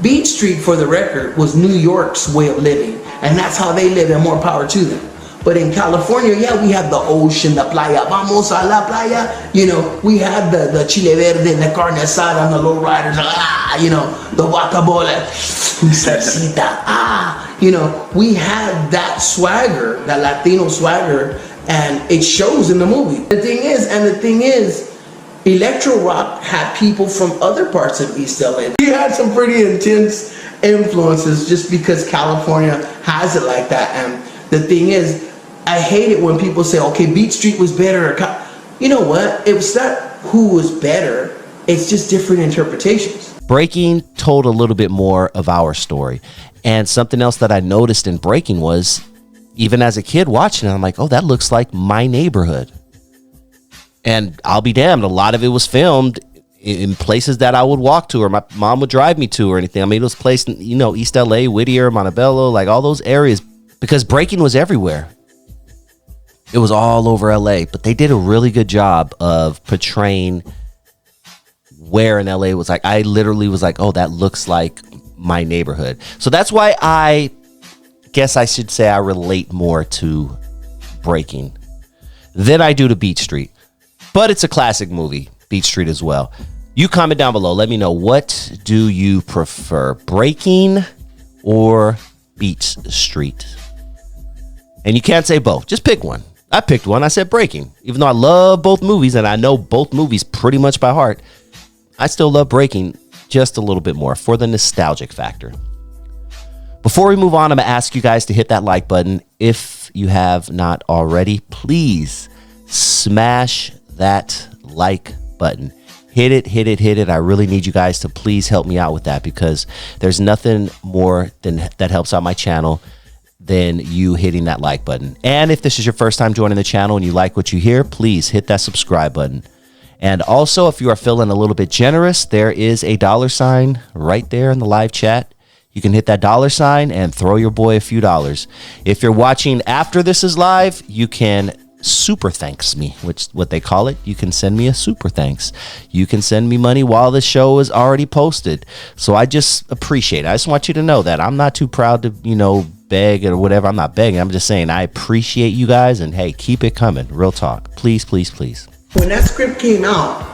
Beat Street, for the record, was New York's way of living, and that's how they live, and more power to them. But in California, yeah, we have the ocean, the playa, vamos a la playa. You know, we have the chile verde, the carne asada, and the low riders, you know, the guacamole, salsita, you know, we have that swagger, that Latino swagger, and it shows in the movie. The thing is, electro rock had people from other parts of East LA. We had some pretty intense influences just because California has it like that. And the thing is, I hate it when people say, okay, Beat Street was better. You know what? It was not who was better. It's just different interpretations. Breaking told a little bit more of our story. And something else that I noticed in Breaking was, even as a kid watching it, I'm like, oh, that looks like my neighborhood. And I'll be damned, a lot of it was filmed in places that I would walk to or my mom would drive me to or anything. I mean, it was placed in, you know, East LA, Whittier, Montebello, like all those areas, because Breaking was everywhere. It was all over LA, but they did a really good job of portraying where in LA was like. I literally was like, oh, that looks like my neighborhood. So that's why I guess I should say I relate more to Breaking than I do to Beat Street. But it's a classic movie, Beat Street as well. You comment down below. Let me know, what do you prefer, Breaking or Beat Street? And you can't say both. Just pick one. I picked one. I said Breaking. Even though I love both movies and I know both movies pretty much by heart, I still love Breaking just a little bit more for the nostalgic factor. Before we move on, I'm going to ask you guys to hit that like button. If you have not already, please smash that like button. Hit it, hit it, hit it. I really need you guys to please help me out with that, because there's nothing more than that helps out my channel than you hitting that like button. And if this is your first time joining the channel and you like what you hear, please hit that subscribe button. And also, if you are feeling a little bit generous, there is a $sign right there in the live chat. You can hit that $sign and throw your boy a few dollars. If you're watching after this is live, you can super thanks me, which what they call it. You can send me a super thanks. You can send me money while the show is already posted. So I just appreciate it. I just want you to know that I'm not too proud to, you know, beg or whatever. I'm not begging. I'm just saying I appreciate you guys, and hey, keep it coming. Real talk. Please, please, please. When that script came out,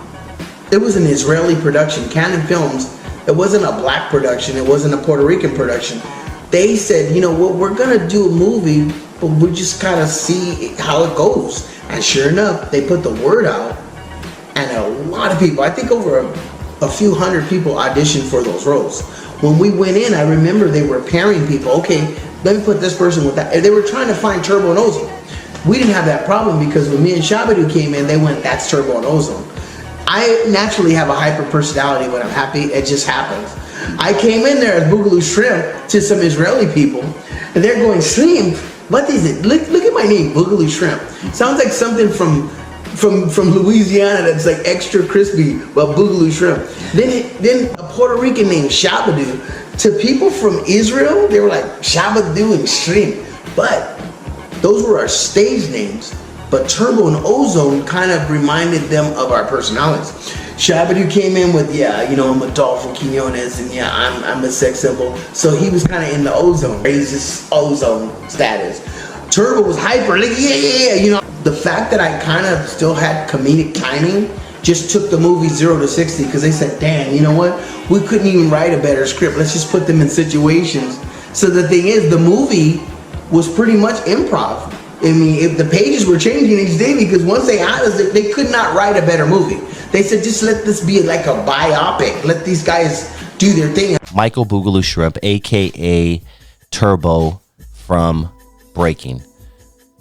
it was an Israeli production, Canon Films. It wasn't a black production. It wasn't a Puerto Rican production. They said, you know what, we're gonna do a movie, but we just kind of see how it goes. And sure enough, they put the word out, and a lot of people, I think over a few hundred people auditioned for those roles. When we went in, I remember they were pairing people. Okay, let me put this person with that. And they were trying to find Turbo and Ozone. We didn't have that problem, because when me and Shabadoo came in, they went, that's Turbo and Ozone. I naturally have a hyper personality when I'm happy. It just happens. I came in there as Boogaloo Shrimp to some Israeli people, and they're going, Shrimp? What is it? Look at my name, Boogaloo Shrimp. Sounds like something from Louisiana that's like extra crispy, but Boogaloo Shrimp. Then a Puerto Rican named Shabadoo. To people from Israel, they were like Shabadoo and Shrimp. But those were our stage names. But Turbo and Ozone kind of reminded them of our personalities. Shabadoo came in with, yeah, you know, I'm Adolfo Quinones, and yeah, I'm a sex symbol. So he was kind of in the Ozone. He's just Ozone status. Turbo was hyper, like, yeah, you know. The fact that I kind of still had comedic timing just took the movie 0 to 60, because they said, damn, you know what? We couldn't even write a better script. Let's just put them in situations. So the thing is, the movie was pretty much improv. I mean, if the pages were changing each day, because once they had us, they could not write a better movie. They said, just let this be like a biopic. Let these guys do their thing. Michael Boogaloo Shrimp, a.k.a. Turbo from Breaking.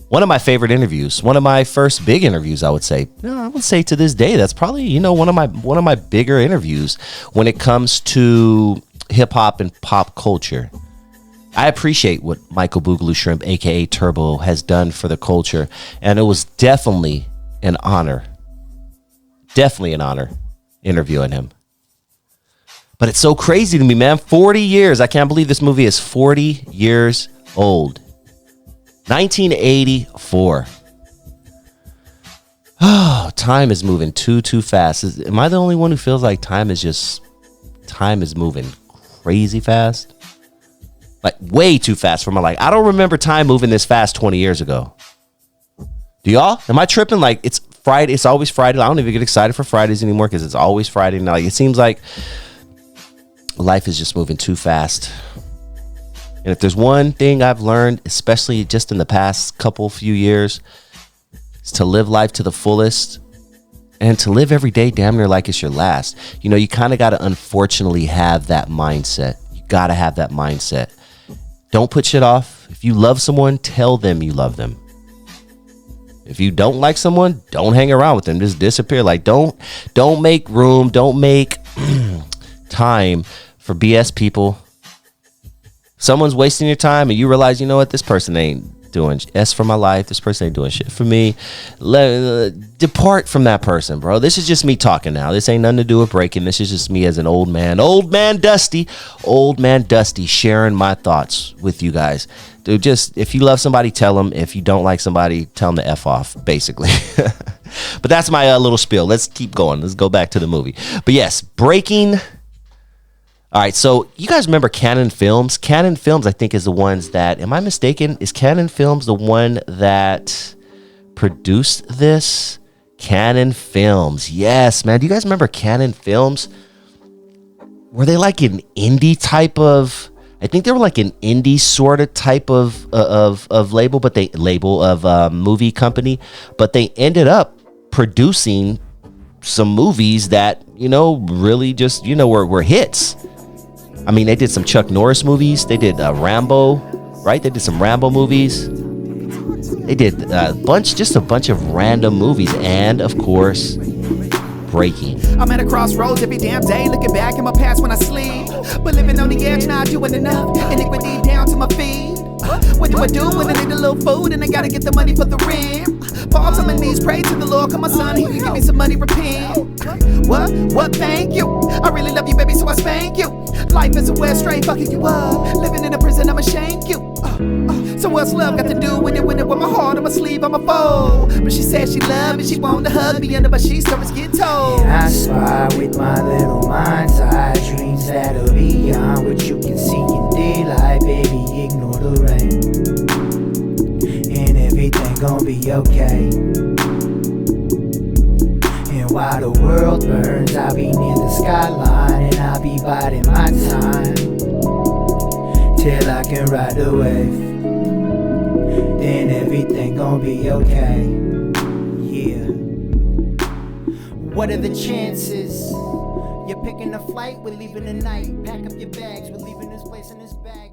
One of my favorite interviews, one of my first big interviews, I would say. I would say to this day, that's probably, you know, one of my bigger interviews when it comes to hip hop and pop culture. I appreciate what Michael Boogaloo Shrimp, aka Turbo, has done for the culture, and it was definitely an honor interviewing him. But it's so crazy to me, man. 40 years. I can't believe this movie is 40 years old. 1984. Oh, time is moving too fast. Am I the only one who feels like time is moving crazy fast. Like way too fast for my life. I don't remember time moving this fast 20 years ago. Do y'all? Am I tripping? Like it's Friday. It's always Friday. I don't even get excited for Fridays anymore because it's always Friday now. Like it seems like life is just moving too fast. And if there's one thing I've learned, especially just in the past few years, is to live life to the fullest and to live every day damn near like it's your last. You know, you kind of got to unfortunately have that mindset. You got to have that mindset. Don't put shit off. If you love someone, tell them you love them. If you don't like someone, don't hang around with them. Just disappear. Like don't make room. Don't make time for BS people. Someone's wasting your time and you realize, you know what, this person ain't doing S for my life. This person ain't doing shit for me. Depart from that person, bro. This is just me talking now. This ain't nothing to do with breaking. This is just me as an old man Dusty, sharing my thoughts with you guys. Dude, just if you love somebody, tell them. If you don't like somebody, tell them to F off, basically. But that's my little spiel. Let's keep going. Let's go back to the movie. But yes, Breaking. All right, so you guys remember Canon Films? Canon Films, I think, is the ones that, am I mistaken? Is Canon Films the one that produced this? Canon Films, yes, man. Do you guys remember Canon Films? Were they like an indie type of, I think they were like an indie sort of type of label, but movie company, but they ended up producing some movies that, you know, really just, you know, were hits. I mean, they did some Chuck Norris movies. They did Rambo, right? They did some Rambo movies. They did a bunch of random movies. And, of course, Breaking. I'm at a crossroads every damn day, looking back in my past when I sleep. But living on the edge, not doing enough. Iniquity down to my feet. What do I do when I need a little food and I gotta get the money for the rent? Fall to my knees, pray to the Lord, come my son, he can give me some money, repent. What, thank you. I really love you, baby, so I spank you. Life is a west straight fucking you up. Living in a prison, I'ma shank you. So what's love got to do with it? With my heart on my sleeve, I'm a foe. But she said she loved me, she wanted to hug me under my sheets, stomach's get told. And I spy with my little mind's eye, dreams that'll be beyond what you can see in daylight, baby, ignore the rain. And everything gon' be okay. And while the world burns, I'll be near the skyline, and I'll be biding my time till I can ride the wave. Then everything gon' be okay. Yeah. What are the chances? You're picking a flight, we're leaving tonight. Pack up your bags, we're leaving this place in this bag.